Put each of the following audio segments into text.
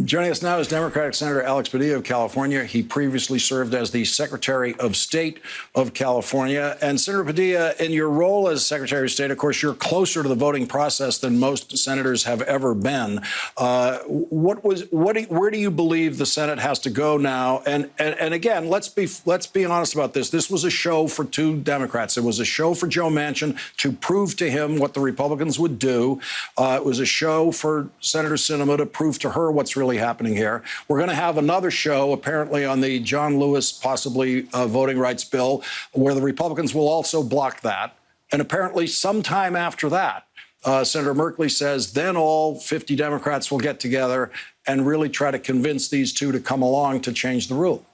Joining us now is Democratic Senator Alex Padilla of California. He previously served as the Secretary of State of California. And Senator Padilla, in your role as Secretary of State, of course, you're closer to the voting process than most senators have ever been. Where do you believe the Senate has to go now? And again, let's be honest about this. This was a show for two Democrats. It was a show for Joe Manchin to prove to him what the Republicans would do. It was a show for Senator Sinema to prove to her what's really happening here. We're going to have another show, apparently, on the John Lewis possibly voting rights bill, where the Republicans will also block that. And apparently sometime after that, Senator Merkley says, then all 50 Democrats will get together and really try to convince these two to come along to change the rule.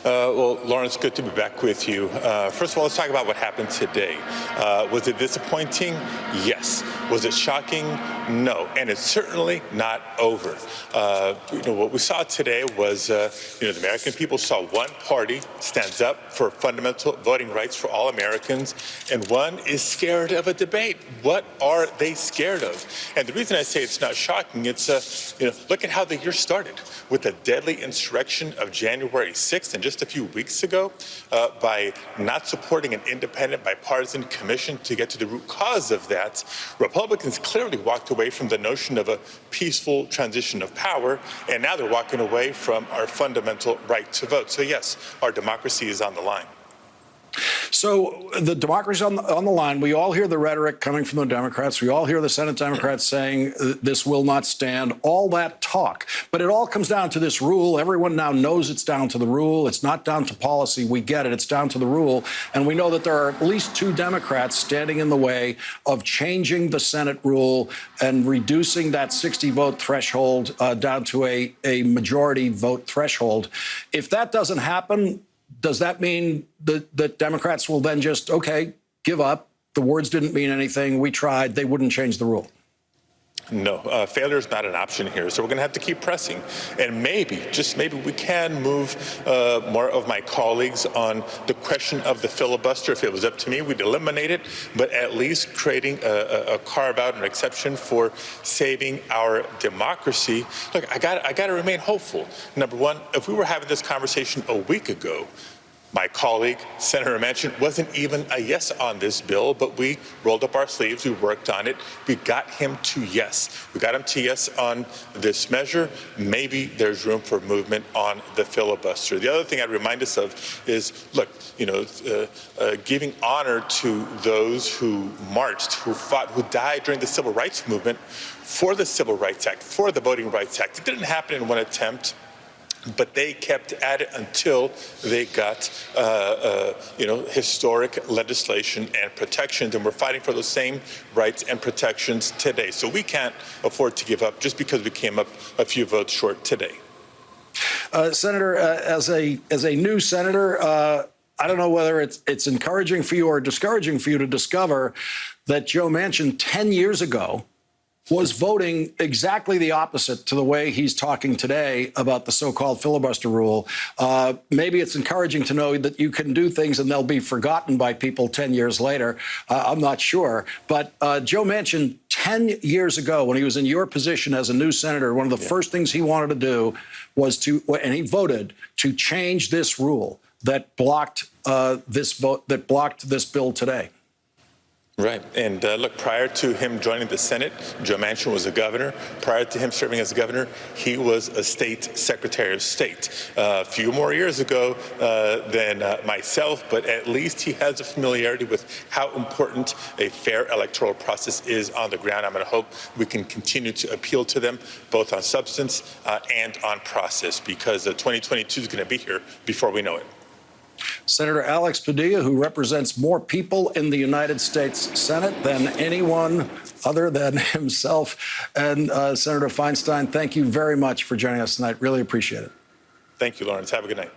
Well, Lawrence, good to be back with you. First of all, let's talk about what happened today. Was it disappointing? Yes. Was it shocking? No. And it's certainly not over. What we saw today was, the American people saw one party stands up for fundamental voting rights for all Americans, and one is scared of a debate. What are they scared of? And the reason I say it's not shocking, it's, look at how the year started with the deadly insurrection of January 6th, and just a few weeks ago, by not supporting an independent bipartisan commission to get to the root cause of that, Republicans clearly walked away from the notion of a peaceful transition of power, and now they're walking away from our fundamental right to vote. So yes, our democracy is on the line. So the democracy on the line, we all hear the rhetoric coming from the Democrats. We all hear the Senate Democrats saying this will not stand, all that talk. But it all comes down to this rule. Everyone now knows it's down to the rule. It's not down to policy. We get it. It's down to the rule. And we know that there are at least two Democrats standing in the way of changing the Senate rule and reducing that 60-vote threshold down to a majority vote threshold. If that doesn't happen, does that mean that Democrats will then just, OK, give up? The words didn't mean anything. We tried. They wouldn't change the rule. No, failure is not an option here. So we're going to have to keep pressing. And maybe, just maybe, we can move more of my colleagues on the question of the filibuster. If it was up to me, we'd eliminate it, but at least creating a carve-out, an exception for saving our democracy. Look, I got to remain hopeful. Number one, if we were having this conversation a week ago, my colleague, Senator Manchin, wasn't even a yes on this bill, but we rolled up our sleeves, we worked on it, we got him to yes. We got him to yes on this measure. Maybe there's room for movement on the filibuster. The other thing I'd remind us of is, look, giving honor to those who marched, who fought, who died during the Civil Rights Movement for the Civil Rights Act, for the Voting Rights Act. It didn't happen in one attempt, but they kept at it until they got, historic legislation and protections, and we're fighting for those same rights and protections today. So we can't afford to give up just because we came up a few votes short today. Senator, as a new senator, I don't know whether it's encouraging for you or discouraging for you to discover that Joe Manchin 10 years ago was voting exactly the opposite to the way he's talking today about the so-called filibuster rule. Maybe it's encouraging to know that you can do things and they'll be forgotten by people 10 years later. I'm not sure. But Joe Manchin, 10 years ago, when he was in your position as a new senator, one of the first things he wanted to do was and he voted to change this rule that blocked this bill today. Right. And look, prior to him joining the Senate, Joe Manchin was a governor. Prior to him serving as a governor, he was a state secretary of state. A few more years ago than myself, but at least he has a familiarity with how important a fair electoral process is on the ground. I'm going to hope we can continue to appeal to them, both on substance and on process, because 2022 is going to be here before we know it. Senator Alex Padilla, who represents more people in the United States Senate than anyone other than himself. And Senator Feinstein, thank you very much for joining us tonight. Really appreciate it. Thank you, Lawrence. Have a good night.